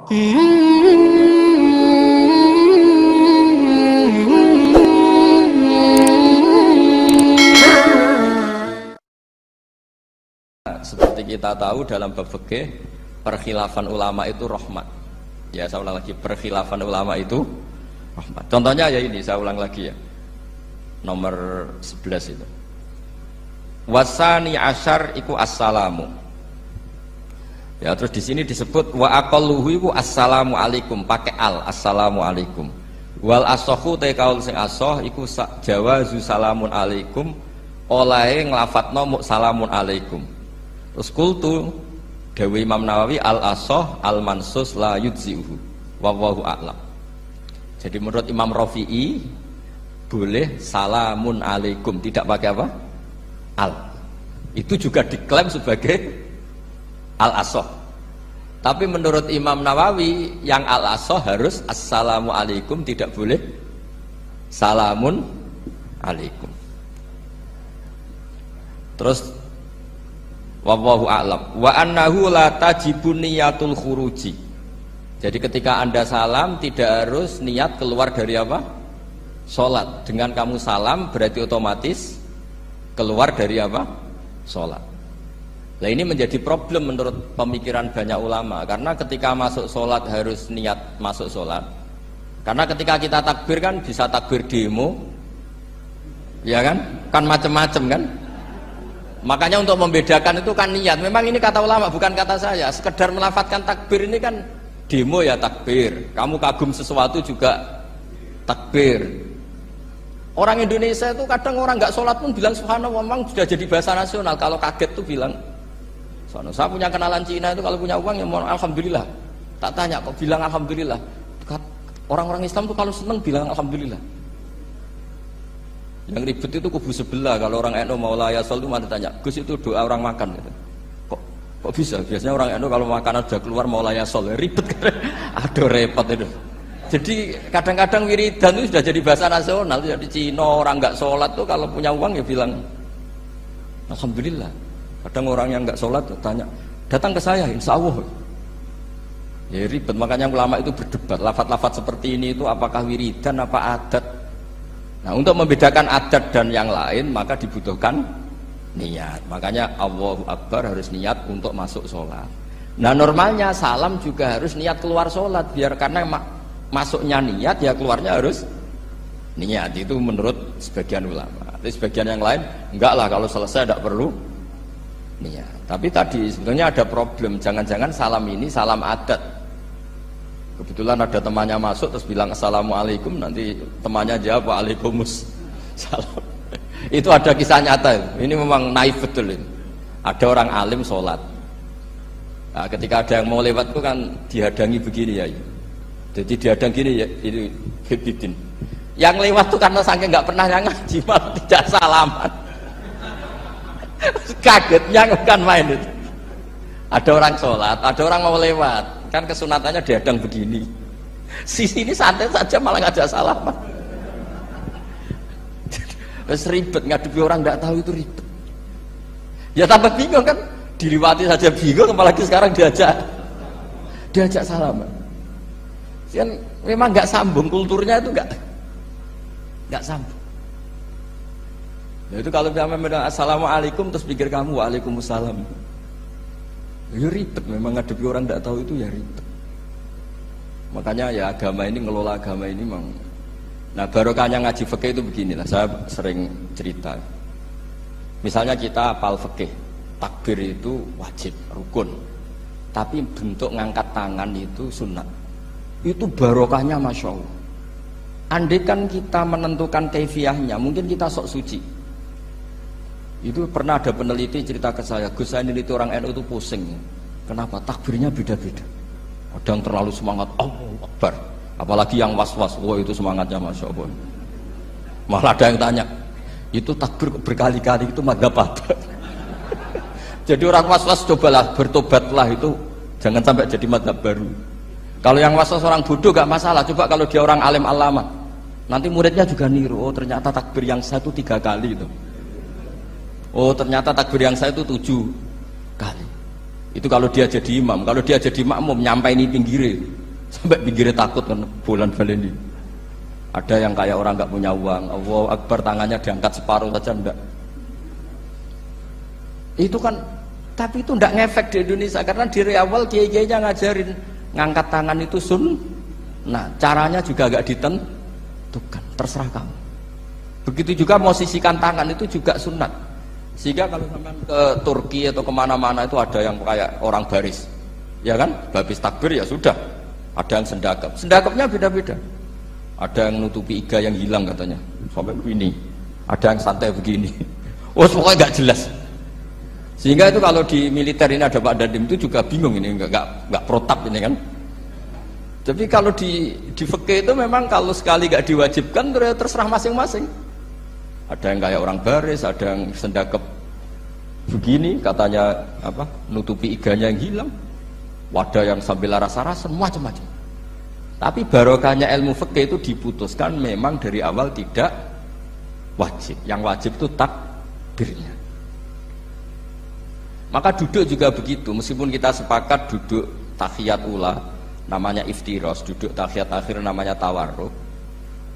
Seperti kita tahu dalam bab fikih, perkhilafan ulama itu rahmat. Ya, saya ulang lagi, perkhilafan ulama itu rahmat. Contohnya ya ini, saya ulang lagi ya. Nomor 11 itu. Wasani asyar iku assalamu. Ya, terus di sini disebut wa aqalluhu iku assalamu alaikum, pakai assalamu alaikum. Wal ashahu ta kaul sing ashah iku jawazu salamun alaikum, olahe nglafatno mu salamun alaikum. Terus kultu Dewi Imam Nawawi al-ashah al-mansus la yujzi'uhu wallahu a'lam. Jadi menurut Imam Rafi'i boleh salamun alaikum, tidak pakai apa? Al. Itu juga diklaim sebagai al-ashah. Tapi menurut Imam Nawawi yang al-ashah harus assalamu alaikum, tidak boleh salamun alaikum. Terus wallahu a'lam wa annahu la tajibun niyatul khuruji. Jadi ketika Anda salam tidak harus niat keluar dari apa? Salat. Dengan kamu salam berarti otomatis keluar dari apa? Salat. Nah, ini menjadi problem menurut pemikiran banyak ulama, karena ketika masuk salat harus niat masuk salat. Karena ketika kita takbir kan bisa takbir demo. Ya kan? Kan macam-macam kan? Makanya untuk membedakan itu kan niat. Memang ini kata ulama, bukan kata saya. Sekedar melafadzkan takbir ini kan demo ya takbir. Kamu kagum sesuatu juga takbir. Orang Indonesia itu kadang orang nggak sholat pun bilang subhanallah, memang sudah jadi bahasa nasional. Kalau kaget tuh bilang subhanallah. Saya punya kenalan Cina itu kalau punya uang ya mohon alhamdulillah. Tak tanya kok bilang alhamdulillah. Orang-orang Islam tuh kalau seneng bilang alhamdulillah. Yang ribet itu kubu sebelah. Kalau orang NU mau layasol itu mana tanya, Gus itu doa orang makan gitu. Kok bisa? Biasanya orang NU kalau makanan sudah keluar mau layasol, ribet kan? Aduh repot itu. Jadi kadang-kadang wiridan itu sudah jadi bahasa nasional. Jadi Cina orang nggak sholat tuh kalau punya uang ya bilang alhamdulillah. Kadang orang yang nggak sholat tuh tanya, datang ke saya insya Allah. Ya ribet. Makanya ulama itu berdebat. Lafaz-lafaz seperti ini itu apakah wiridan apa adat? Nah, untuk membedakan adat dan yang lain maka dibutuhkan niat. Makanya Allahu Akbar harus niat untuk masuk sholat. Nah, normalnya salam juga harus niat keluar sholat, biar karena masuknya niat ya keluarnya harus niat. Itu menurut sebagian ulama. Tapi sebagian yang lain enggak lah, kalau selesai tidak perlu niat. Tapi tadi sebetulnya ada problem, jangan-jangan salam ini salam adat. Kebetulan ada temannya masuk terus bilang assalamualaikum, nanti temannya jawab waalaikumsalam. Itu ada kisah nyata. Ini memang naif betul ini. Ada orang alim sholat. Nah, ketika ada yang mau lewat itu kan dihadangi begini ya. Jadi dihadang gini ya, ini Hibidin. Yang lewat tuh karena saking nggak pernah yang ngaji malah tidak salaman. Kagetnya bukan main itu. Ada orang sholat, ada orang mau lewat. Kan kesunatannya dihadang begini. Sisi ini santai saja malah nggak ada salaman. Terus ribet, ngadepi orang nggak tahu itu ribet. Ya tambah bingung kan, diliwati saja bingung, apalagi sekarang diajak salaman. Kan memang nggak sambung, kulturnya itu nggak sambung. Ya itu kalau dia bilang assalamualaikum terus pikir kamu waalaikumsalam. Ya ribet, memang ngadepi orang tidak tahu itu ya ribet. Makanya ya agama ini, ngelola agama ini memang. Nah barokahnya ngaji fikih itu beginilah, saya sering cerita. Misalnya kita hafal fikih, takbir itu wajib, rukun. Tapi bentuk ngangkat tangan itu sunnah. Itu barokahnya Masya Allah. Andai kan kita menentukan kaifiyahnya, mungkin kita sok suci. Itu pernah ada peneliti cerita ke saya, Gus saya ini orang NU itu pusing. Kenapa? Takbirnya beda-beda. Ada yang terlalu semangat, Allahu Akbar. Apalagi yang was-was, wah itu semangatnya Masya Allah. Malah ada yang tanya, itu takbir berkali-kali itu madzhab apa? Jadi orang was-was cobalah, bertobatlah itu, jangan sampai jadi madzhab baru. Kalau yang was-was orang bodoh gak masalah, coba kalau dia orang alim alama, nanti muridnya juga niru, oh ternyata takbir yang saya itu 3 kali itu. Oh ternyata takbir yang saya itu 7 kali. Itu kalau dia jadi imam. Kalau dia jadi makmum nyampai ini pinggir. Sampai pinggirnya takut kan bulan baleni. Ada yang kayak orang nggak punya uang, Allahu Akbar tangannya diangkat separuh saja enggak. Itu kan, tapi itu enggak ngefek di Indonesia karena dari awal kiai-kiainya ngajarin ngangkat tangan itu nah caranya juga agak ditentukan, terserah kamu. Begitu juga posisikan tangan itu juga sunat. Sehingga kalau sampai ke Turki atau kemana-mana itu ada yang kayak orang baris, ya kan, habis takbir ya sudah. Ada yang sendakap, sendakapnya beda-beda. Ada yang nutupi iga yang hilang katanya, sampai begini. Ada yang santai begini. Oh pokoknya nggak jelas. Sehingga itu kalau di militer ini ada Pak Dandim itu juga bingung ini, nggak protap ini kan. Tapi kalau di fikih itu memang kalau sekali nggak diwajibkan terserah masing-masing. Ada yang kayak orang baris, ada yang sendakep begini, katanya apa, nutupi iganya yang hilang. Wadah yang sambil rasa-rasa, macam-macam. Tapi barokahnya ilmu fikih itu diputuskan memang dari awal tidak wajib. Yang wajib itu takbirnya. Maka duduk juga begitu, meskipun kita sepakat duduk tahiyat ula namanya iftiros, duduk tahiyat akhir namanya tawarruk,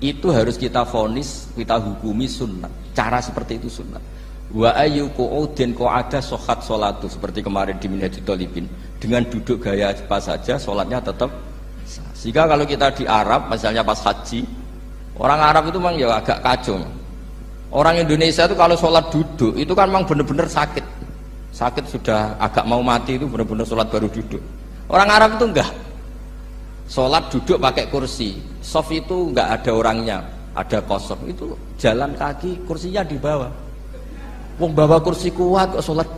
itu harus kita vonis, kita hukumi sunnah. Cara seperti itu sunnah. Wa ayyu qu'udin qa'ada sohat sholatu, seperti kemarin di Minhajul Thalibin, dengan duduk gaya apa saja sholatnya tetap sah. Sehingga kalau kita di Arab misalnya pas haji, orang Arab itu memang ya agak kacau. Orang Indonesia itu kalau sholat duduk itu kan memang benar-benar sakit sudah agak mau mati, itu benar-benar sholat baru duduk. Orang Arab itu enggak, sholat duduk pakai kursi, soft itu enggak ada orangnya, ada kosong, itu jalan kaki kursinya di bawah. Wong bawa kursi kuat kok sholat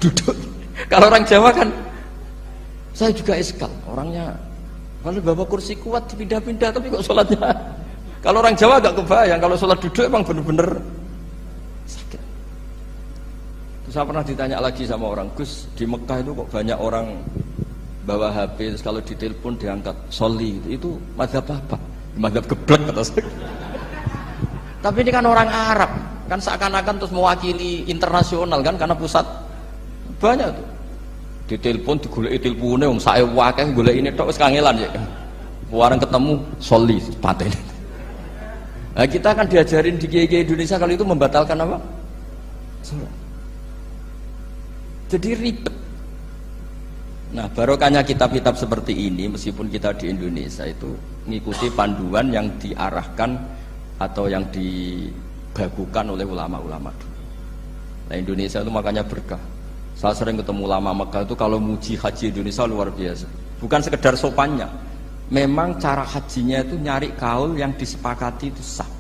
duduk. Kalau orang Jawa kan, saya juga iskal, orangnya kalau bawa kursi kuat dipindah-pindah tapi kok sholatnya. Kalau orang Jawa agak kebayang, kalau sholat duduk emang bener-bener sakit. Terus saya pernah ditanya lagi sama orang, Gus, di Mekah itu kok banyak orang bawa HP, terus kalau ditelepon diangkat soli, itu mazhab apa? Mazhab geblek kata saya. Tapi ini kan orang Arab, kan seakan-akan terus mewakili internasional kan, karena pusat banyak tuh. Ditelepon digoleki telepone wong sak akeh golek ini tok wis kangelan ya. Warang ketemu soli paten. Nah, kita kan diajarin di kiai-kiai Indonesia kalau itu membatalkan apa? Salat. Jadi ribet. Nah, barokahnya kitab-kitab seperti ini, meskipun kita di Indonesia itu mengikuti panduan yang diarahkan atau yang dibagukan oleh ulama-ulama dulu. Nah, Indonesia itu makanya berkah. Saya sering ketemu ulama Mekah itu kalau muji haji Indonesia luar biasa. Bukan sekedar sopannya, memang cara hajinya itu nyari kaul yang disepakati itu sah.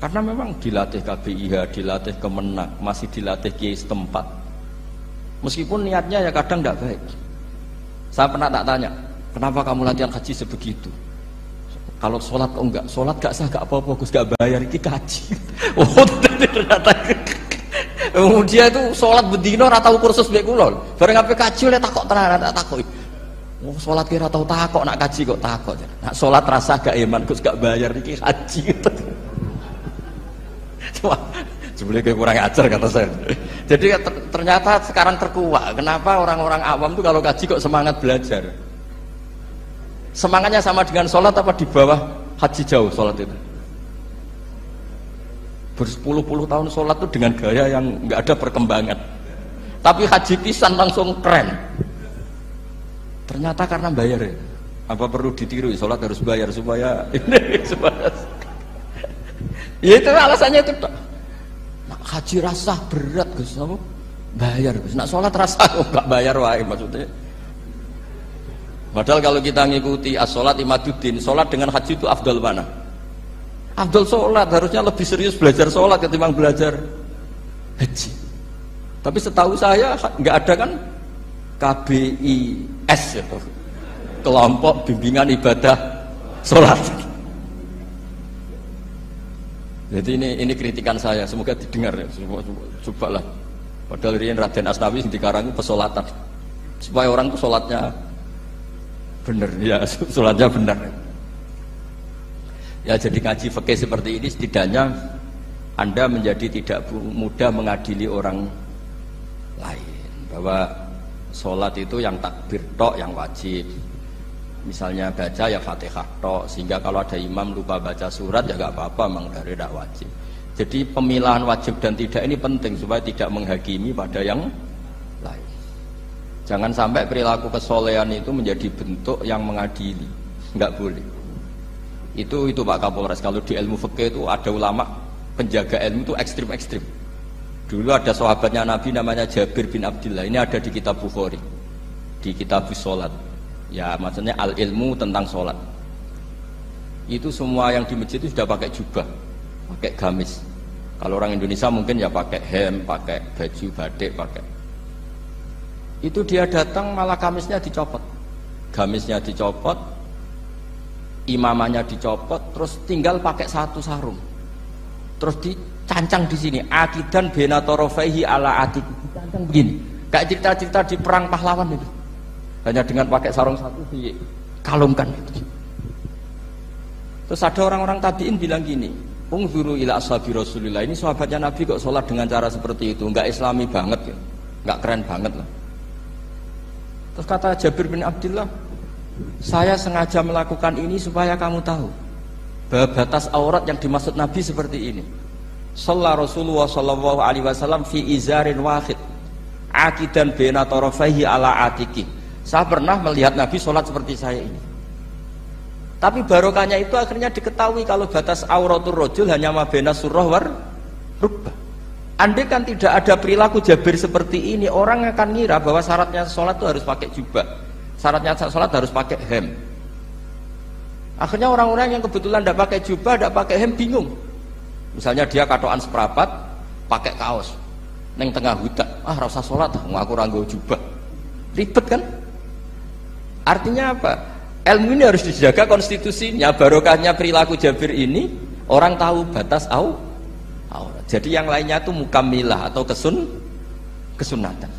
Karena memang dilatih KBIH, dilatih Kemenak, masih dilatih kiai setempat. Meskipun niatnya ya kadang tidak baik. Saya pernah tak tanya, kenapa kamu latihan haji sebegitu? Kalau sholat kok enggak? Sholat gak sah, gak apa-apa, Gus, gak bayar, ini kaji. Oh, ternyata dia itu sholat bedino ratau kursus baik kulon. Bareng apa kaji oleh takok tenan, tak takok. Oh, sholat kira tahu takok, nak kaji kok takok. Nak sholat rasa gak iman, Gus, gak bayar, ini kaji. Cuma sebenarnya kurang ajar kata saya. Jadi ternyata sekarang terkuak. Kenapa orang-orang awam itu kalau kaji kok semangat belajar? Semangatnya sama dengan sholat apa di bawah haji jauh sholat itu? Berpuluh-puluh tahun sholat itu dengan gaya yang nggak ada perkembangan. Tapi haji pisan langsung keren. Ternyata karena bayar ya. Apa perlu ditiru? Sholat harus bayar supaya ini supaya. Ya itu alasannya itu. Nak haji rasa berat Gus, kamu bayar Gus. Nak sholat rasa nggak bayar wae maksudnya. Padahal kalau kita ngikuti as-sholat imaduddin, sholat dengan haji itu afdal mana? Afdal sholat, harusnya lebih serius belajar sholat ketimbang belajar haji. Tapi setahu saya nggak ada kan KBIS itu, kelompok bimbingan ibadah sholat. Jadi ini kritikan saya, semoga didengar ya, cobalah. Padahal ini Raden Asnawi yang dikarang pesolatan, supaya orang itu sholatnya benar, ya sholatnya benar. Ya jadi ngaji fikih seperti ini setidaknya Anda menjadi tidak mudah mengadili orang lain, bahwa sholat itu yang takbir tok yang wajib, Misalnya baca ya Fatihah tok, sehingga kalau ada imam lupa baca surat ya nggak apa-apa, memang dari tidak wajib. Jadi pemilahan wajib dan tidak ini penting supaya tidak menghakimi pada yang lain. Jangan sampai perilaku kesolehan itu menjadi bentuk yang mengadili, nggak boleh. Itu Pak Kapolres. Kalau di ilmu fikih itu ada ulama penjaga ilmu itu ekstrim-ekstrim. Dulu ada sahabatnya Nabi namanya Jabir bin Abdillah. Ini ada di kitab Bukhari, di kitab Sholat. Ya maksudnya al ilmu tentang sholat. Itu semua yang di masjid itu sudah pakai jubah, pakai gamis. Kalau orang Indonesia mungkin ya pakai hem, pakai baju batik, pakai. Itu dia datang malah gamisnya dicopot, gamisnya dicopot, imamannya dicopot, terus tinggal pakai satu sarung, terus dicancang di sini. Akidan benatorofaihi ala atik, dicancang begini, kayak cerita-cerita di perang pahlawan itu. Hanya dengan pakai sarung satu dikalungkan gitu. Terus ada orang-orang tabiin bilang gini, unzuru ila ashabi Rasulillah, ini sahabatnya Nabi kok sholat dengan cara seperti itu, enggak islami banget ya, enggak keren banget lah. Terus kata Jabir bin Abdillah, saya sengaja melakukan ini supaya kamu tahu bahwa batas aurat yang dimaksud Nabi seperti ini. Shalla Rasulullah sallallahu alaihi wasallam fi izarin wahid akidan baina tarafaihi ala atiki. Saya pernah melihat Nabi sholat seperti saya ini. Tapi barokahnya itu akhirnya diketahui kalau batas auratul rajul hanya mabena surah war rukbah. Andai kan tidak ada perilaku Jabir seperti ini, orang akan ngira bahwa syaratnya sholat itu harus pakai jubah, syaratnya sholat harus pakai hem. Akhirnya orang-orang yang kebetulan tidak pakai jubah, tidak pakai hem bingung. Misalnya dia katoan seperapat, pakai kaos, neng tengah hutan, rasa sholat, aku ranggo jubah, ribet kan? Artinya apa? Ilmu ini harus dijaga konstitusinya. Barokahnya perilaku Jabir ini, orang tahu batas aurat. Jadi yang lainnya itu mukamilah atau kesunatan.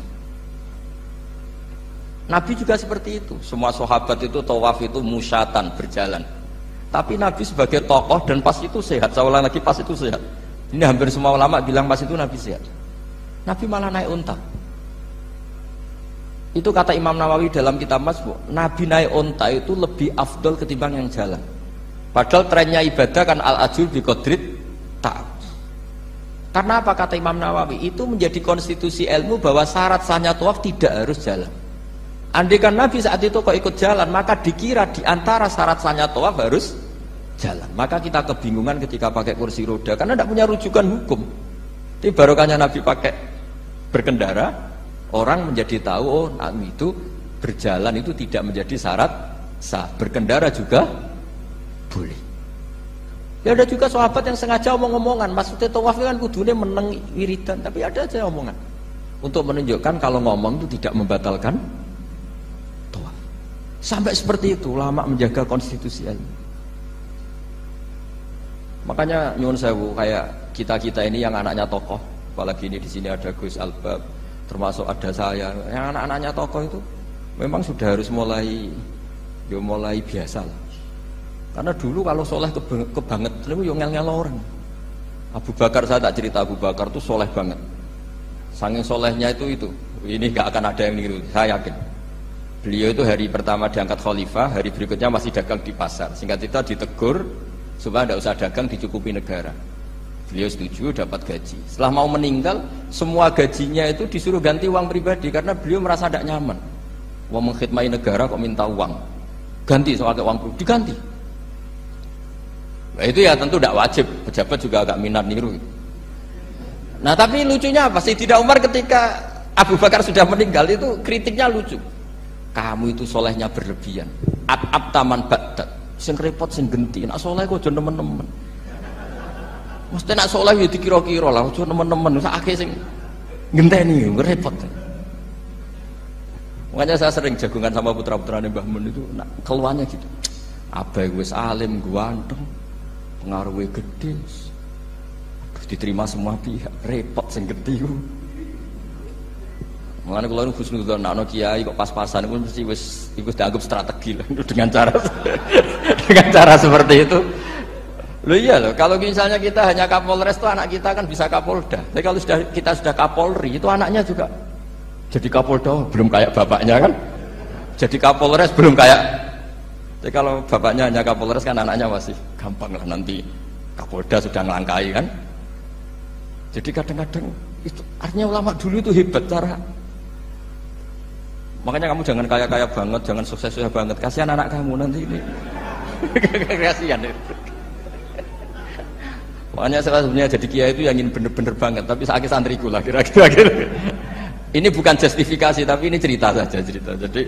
Nabi juga seperti itu. Semua sahabat itu tawaf itu musyatan, berjalan. Tapi Nabi sebagai tokoh dan pas itu sehat. Saya ulang lagi, pas itu sehat. Ini hampir semua ulama bilang pas itu Nabi sehat. Nabi malah naik unta. Itu kata Imam Nawawi dalam kitab Masbu', Nabi naik unta itu lebih afdol ketimbang yang jalan. Padahal trennya ibadah kan al-ajul bi qadrit ta'ab. Karena apa kata Imam Nawawi? Itu menjadi konstitusi ilmu bahwa syarat sahnya tawaf tidak harus jalan. Andai kan Nabi saat itu kok ikut jalan, maka dikira di antara syarat sahnya tawaf harus jalan. Maka kita kebingungan ketika pakai kursi roda karena tidak punya rujukan hukum. Tapi barokahnya Nabi pakai berkendara, orang menjadi tahu, oh Nabi itu berjalan itu tidak menjadi syarat sah. Berkendara juga boleh. Ya ada juga sahabat yang sengaja omong-omongan, maksudnya tawaf kan kudune meneng wiridan, tapi ada aja omongan untuk menunjukkan kalau ngomong itu tidak membatalkan tawaf. Sampai seperti itu ulama menjaga konstitusi ilmu. Makanya nyuwun sewu, kayak kita ini yang anaknya tokoh, apalagi ini di sini ada Gus Albab, termasuk ada saya, yang anak-anaknya tokoh itu memang sudah harus mulai biasa lah. Karena dulu kalau soleh kebanget, itu yang ngel-ngel orang. Abu Bakar, saya tak cerita Abu Bakar itu soleh banget. Saking solehnya itu, ini gak akan ada yang niru, saya yakin. Beliau itu hari pertama diangkat khalifah, hari berikutnya masih dagang di pasar. Singkat cerita ditegur supaya tidak usah dagang, dicukupi negara. Beliau setuju, dapat gaji. Setelah mau meninggal, semua gajinya itu disuruh ganti uang pribadi karena beliau merasa tidak nyaman. Mau mengkhidmati negara kok minta uang, ganti soal uang pribadi, diganti. Nah, itu ya tentu tidak wajib, pejabat juga agak minat niru. Nah tapi lucunya apa? Sayyidina Umar ketika Abu Bakar sudah meninggal itu kritiknya lucu. Kamu itu solehnya berlebihan. At-ab taman badat, sing repot sing genti. Nak soleh kok aja nemen-nemen. Mesti nak soleh ya dikira-kira lah, aja nemen-nemen. Sakake sing ngenteni repot. Makanya saya sering jagungan sama putra-putrane Mbah Mun itu keluarnya gitu. Abai wis alim, ganteng, pengaruhnya gede, diterima semua pihak, repot sing gede ku. Mulane kula niku husnudzon ana kiai kok pas-pasan iku mesti wis iku dianggap strategi lah dengan cara seperti itu. Loh iya loh, kalau misalnya kita hanya Kapolres itu anak kita kan bisa Kapolda. Tapi kalau kita sudah Kapolri itu anaknya juga jadi Kapolda, belum kayak bapaknya kan. Jadi Kapolres belum kayak Jadi kalau bapaknya hanya Kapolres kan anaknya masih gampang lah, nanti Kapolda sudah ngelangkai kan. Jadi kadang-kadang itu artinya ulama dulu itu hebat cara. Makanya kamu jangan kaya-kaya banget, jangan sukses-sukses banget, kasihan anak kamu nanti ini. Kasihan itu. Makanya saya sebenarnya jadi kiai itu yang ingin bener-bener banget, tapi sakit santriku lah kira-kira. Ini bukan justifikasi, tapi ini cerita saja cerita. Jadi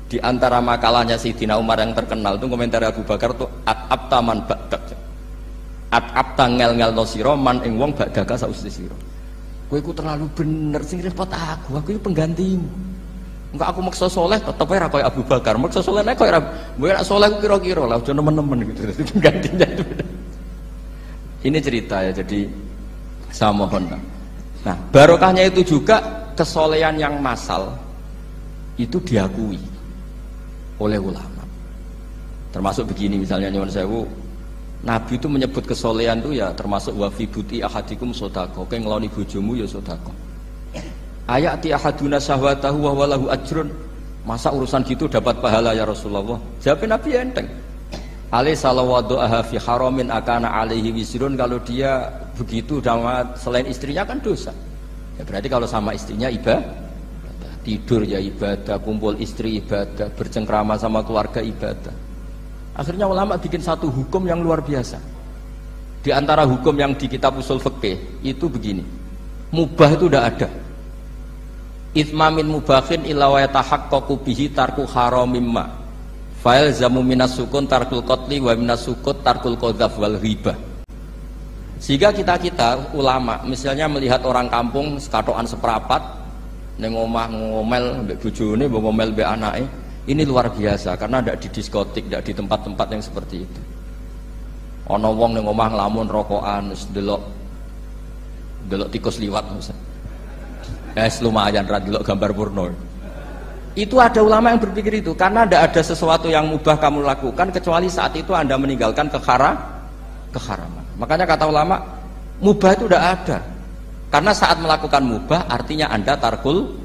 di antara makalahnya Sayyidina Umar yang terkenal itu komentar Abu Bakar itu at-abta man ba'dak. At-abta ngel-ngel no siro man ing wong ba'daka sausti siro. Kowe iku terlalu bener sing repot aku iki penggantimu. Enggak aku maksa soleh tetep ora koyo Abu Bakar, maksa soleh nek koyo kowe nek soleh kira-kira lah aja nemen-nemen gitu. Penggantinya itu. Ini cerita ya, jadi saya mohon. Nah, barokahnya itu juga kesolehan yang massal itu diakui oleh ulama. Termasuk begini misalnya nyuwun sewu, Nabi itu menyebut kesolehan itu ya termasuk wa fi buti ahadikum sedekah, kowe ngloni bojomu ya sedekah. Ayati ahaduna syahwatahu wa walahu ajrun. Masa urusan gitu dapat pahala ya Rasulullah? Jawab Nabi enteng. Ali salawadu'aha fi haramin akana alaihi wisrun, kalau dia begitu sama selain istrinya kan dosa. Ya berarti kalau sama istrinya ibadah, tidur ya ibadah, kumpul istri ibadah, bercengkrama sama keluarga ibadah. Akhirnya ulama bikin satu hukum yang luar biasa. Di antara hukum yang di kitab usul fikih itu begini. Mubah itu tidak ada. Itsmamin mubahin illa wa yatahaqqaqu bihi tarku haramimma. Fa'il zamu minas sukun tarkul qatli wa minas sukut tarkul qadzaf wal ghibah. Sehingga kita ulama misalnya melihat orang kampung sekatokan seprapat ning omah ngomel mbek bojone, mbok ngomel mbek anake, ini luar biasa karena ndak di diskotik, ndak di tempat-tempat yang seperti itu. Ana wong ning omah nglamun rokokan wis delok tikus liwat misalnya. Lumayan ra delok gambar porno. Itu ada ulama yang berpikir itu karena tidak ada sesuatu yang mubah kamu lakukan kecuali saat itu Anda meninggalkan keharaman. Makanya kata ulama mubah itu tidak ada karena saat melakukan mubah artinya Anda tarkul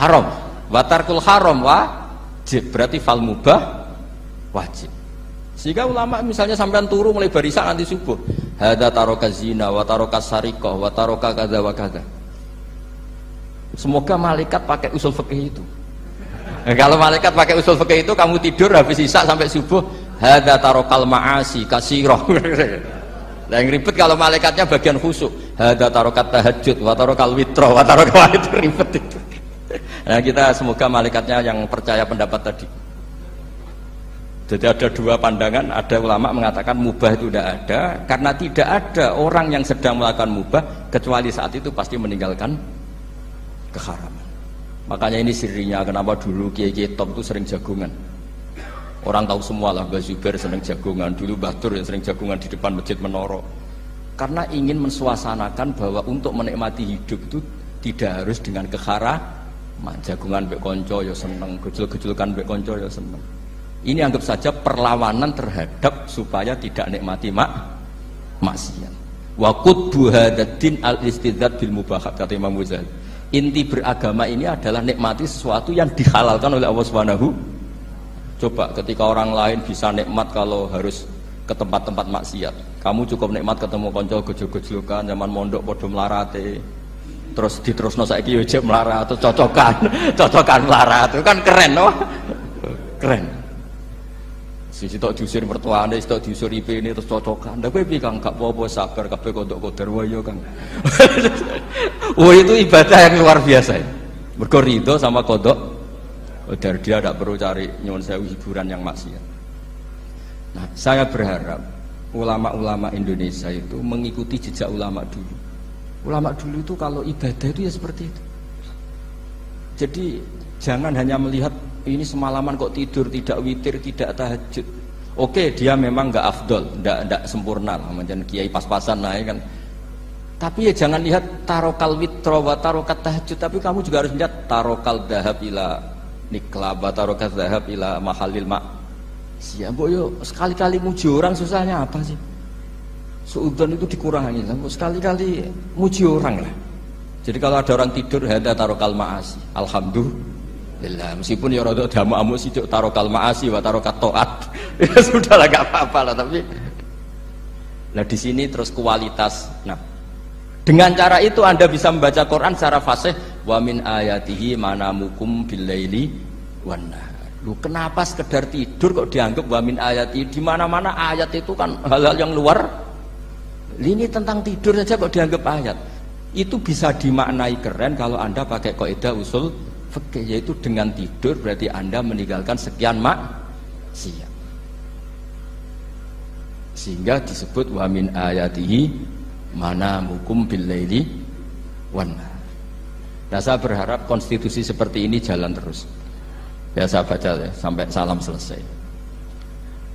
haram. Wa tarkul haram wajib, berarti fal mubah wajib. Sehingga ulama misalnya sampean turu mulai barisan nanti subuh, hadza taraka zina wa taraka sariqah wa taraka kadza wa kadza. Semoga malaikat pakai usul fikih itu. Kalau malaikat pakai usul fikih itu, kamu tidur habis isya sampai subuh, hadza tarokal ma'asi kasirah. Nah, yang ribet kalau malaikatnya bagian khusyuk, hadza tarokat tahajud wa tarokal witro wa tarokal itu ribet itu. Nah, kita semoga malaikatnya yang percaya pendapat tadi. Jadi ada dua pandangan, ada ulama mengatakan mubah itu tidak ada karena tidak ada orang yang sedang melakukan mubah kecuali saat itu pasti meninggalkan keharaman. Makanya ini sirinya kenapa dulu kiai-kiai top itu sering jagungan. Orang tahu semua lah, Mbah Zubair sering jagungan, dulu Mbah Tur yang sering jagungan di depan Masjid Menoro. Karena ingin mensuasanakan bahwa untuk menikmati hidup itu tidak harus dengan keharaman. Jagungan mbek konco ya seneng, gejul-gejulkan mbek konco ya seneng. Ini anggap saja perlawanan terhadap supaya tidak nikmati maksiat. Wa qutbu hadzal al-istidzad bil mubahat, kata Imam Ghazali. Inti beragama ini adalah nikmati sesuatu yang dihalalkan oleh Allah Subhanahu. Coba ketika orang lain bisa nikmat kalau harus ke tempat-tempat maksiat, kamu cukup nikmat ketemu konco gejol-gejolukan zaman mondok podo melarate, terus diterusno saiki yo jek melarat, terus cocokan melarat, itu kan keren loh. Keren. Siji tok diusir mertuane, siji tok diusir IP ini terus cocokan. Ndak kowe piye Kang, gak apa-apa sabar kabeh kodok kodar wae Kang. Oh itu ibadah yang luar biasa ya. Mergo ridho sama kodok kodar, dia tidak perlu cari nyuwun sewu hiburan yang maksiat. Nah, saya berharap ulama-ulama Indonesia itu mengikuti jejak ulama dulu. Ulama dulu itu kalau ibadah itu ya seperti itu. Jadi jangan hanya melihat ini semalaman kok tidur, tidak witir, tidak tahajud. Oke, dia memang nggak afdol, nggak sempurna lah, macam kiai pas-pasan naik kan. Tapi ya jangan lihat tarokal witro wa tarokat tahajud, tapi kamu juga harus lihat tarokal dahab ila nikla wa tarokat dahab ila mahalil mak. Siapa yo sekali-kali muji orang susahnya apa sih? Suudzon itu dikurangi, sekali-kali muji orang lah. Jadi kalau ada orang tidur, hada tarokal maasi, alhamdulillah. Meskipun ya rada damu-amu sithik tarokal maasi wa tarokat taat. Ya sudahlah nggak apa-apa lah tapi. Nah di sini terus kualitas. Nah dengan cara itu Anda bisa membaca Quran secara fasih. Wa min ayatihi manamukum billaili wan nahar. Lu kenapa sekedar tidur kok dianggap wa min ayatihi? Di mana-mana ayat itu kan hal-hal yang luar. Ini tentang tidur saja kok dianggap ayat. Itu bisa dimaknai keren kalau Anda pakai kaidah usul fikih, yaitu dengan tidur berarti Anda meninggalkan sekian maksiat. Sehingga disebut wa min ayatihi manamukum billaili wan nahar. Nah saya berharap konstitusi seperti ini jalan terus. Ya saya baca ya, sampai salam selesai.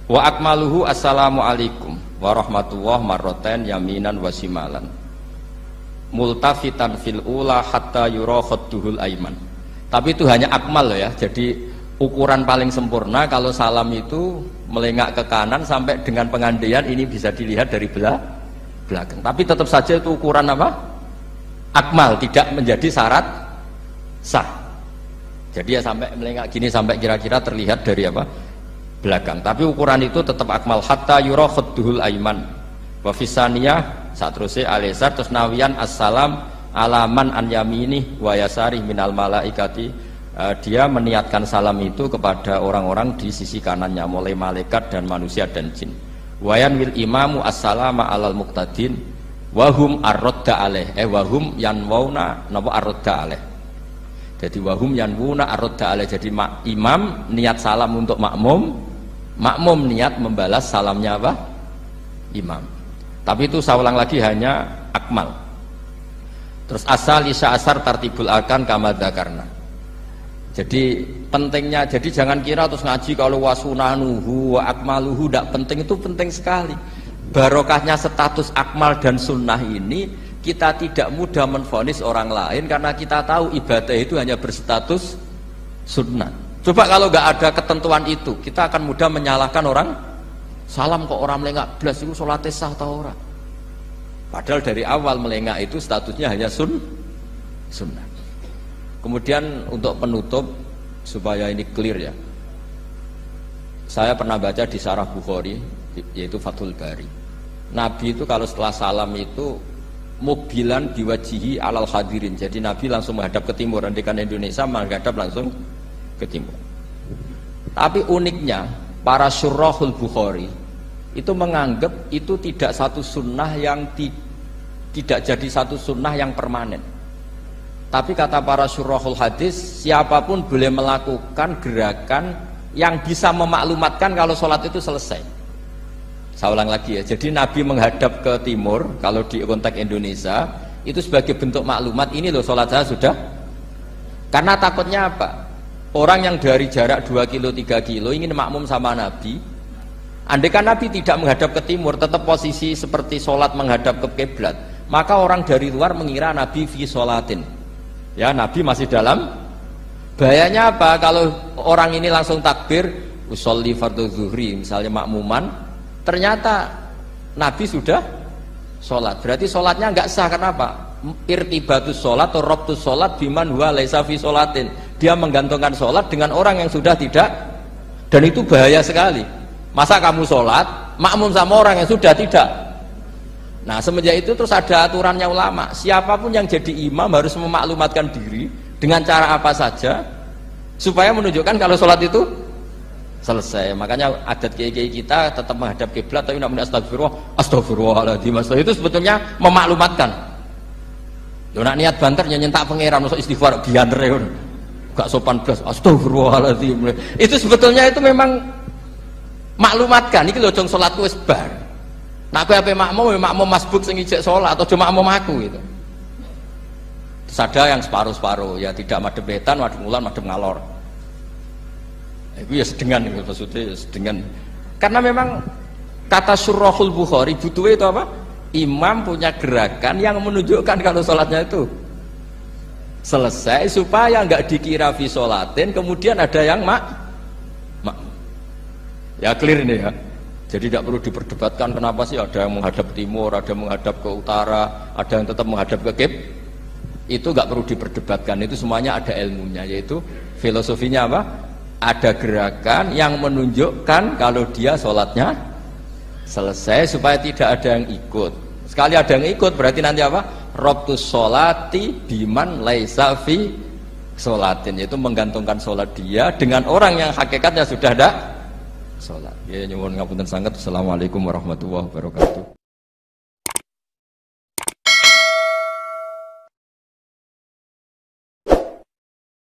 Wa akmaluhu assalamualaikum warahmatullahi marroten yaminan wasimalan multafitan fil ula hatta yura khadduhul aiman. Tapi itu hanya akmal ya. Jadi ukuran paling sempurna kalau salam itu melengak ke kanan sampai dengan pengandaian ini bisa dilihat dari belakang. Tapi tetap saja itu ukuran apa? Akmal, tidak menjadi syarat sah. Jadi ya sampai melengak gini sampai kira-kira terlihat dari apa? Belakang. Tapi ukuran itu tetap akmal hatta yura khadduhul aiman. Wa fisaniyah satruse alisar terus nawian assalam alaman an yamini wa yasari minal malaikati. Dia meniatkan salam itu kepada orang-orang di sisi kanannya mulai malaikat dan manusia dan jin. Wayan wil imamu assalama alal muqtadin wahum arrodda alaih wahum yanwauna napa arrodda alaih. Jadi wahum yanwuna arrodda alaih. Jadi imam niat salam untuk makmum, makmum niat membalas salamnya apa? Imam. Tapi itu saya ulang lagi hanya akmal. Terus asal isya asar tartibul akan kama dzakarna. Jadi pentingnya, jadi jangan kira terus ngaji kalau wasunanuhu wa akmaluhu tidak penting, itu penting sekali. Barokahnya status akmal dan sunnah ini kita tidak mudah menvonis orang lain karena kita tahu ibadah itu hanya berstatus sunnah. Coba kalau nggak ada ketentuan itu, kita akan mudah menyalahkan orang. Salam kok orang melengak belas itu sholatnya sah atau orang? Padahal dari awal melengak itu statusnya hanya sunnah. Kemudian untuk penutup supaya ini clear ya, saya pernah baca di Syarah Bukhari yaitu Fathul Bari, Nabi itu kalau setelah salam itu mubilan biwajihi alal hadirin. Jadi Nabi langsung menghadap ke timur, andikan Indonesia menghadap langsung ke timur. Tapi uniknya para syurahul Bukhari itu menganggap itu tidak satu sunnah yang tidak jadi satu sunnah yang permanen. Tapi kata para syurahul hadis, siapapun boleh melakukan gerakan yang bisa memaklumatkan kalau sholat itu selesai. Saya ulang lagi ya, jadi Nabi menghadap ke timur kalau di konteks Indonesia itu sebagai bentuk maklumat, ini loh sholat saya sudah. Karena takutnya apa? Orang yang dari jarak 2 kilo 3 kilo ingin makmum sama Nabi, andaikan Nabi tidak menghadap ke timur, tetap posisi seperti sholat menghadap ke kiblat, maka orang dari luar mengira Nabi fi sholatin. Ya, Nabi masih dalam. Bahayanya apa? Kalau orang ini langsung takbir usolli fardhu zuhri misalnya makmuman, ternyata Nabi sudah sholat, berarti sholatnya nggak sah. Kenapa? Irtibatus sholat atau robtus sholat biman huwa laisa fi sholatin. Dia menggantungkan sholat dengan orang yang sudah tidak, dan itu bahaya sekali. Masa kamu sholat makmum sama orang yang sudah tidak? Nah semenjak itu terus ada aturannya ulama, siapapun yang jadi imam harus memaklumatkan diri dengan cara apa saja supaya menunjukkan kalau sholat itu selesai. Makanya adat kiai-kiai kita tetap menghadap kiblat tapi namanya astagfirullahaladzim. Itu sebetulnya memaklumatkan. Lo nak niat banter nyentak pangeran masuk istighfar biantre gak sopan belas astagfirullahaladzim. Itu sebetulnya itu memang maklumatkan iki lho jong salatku wis bar. Nah aku apa makmum masbuk sing ijek sholat atau cuma makmum aku gitu. Terus ada yang separuh-separuh ya, tidak madhep wetan, madhep ngulon, madhep ngalor. Itu ya sedengan gitu, maksudnya sedengan. Karena memang kata Syurahul Bukhari butuh itu apa? Imam punya gerakan yang menunjukkan kalau sholatnya itu selesai supaya nggak dikira fi sholatin kemudian ada yang ya clear ini ya. Jadi tidak perlu diperdebatkan kenapa sih ada yang menghadap timur, ada yang menghadap ke utara, ada yang tetap menghadap ke kib. Itu nggak perlu diperdebatkan, itu semuanya ada ilmunya, yaitu filosofinya apa? ada gerakan yang menunjukkan kalau dia sholatnya selesai supaya tidak ada yang ikut. Sekali ada yang ikut berarti nanti apa? Rabtus sholati biman laisa fi sholatin, yaitu menggantungkan sholat dia dengan orang yang hakikatnya sudah ada sholat. Ya nyuwun ngapunten sangat. Assalamualaikum warahmatullahi wabarakatuh.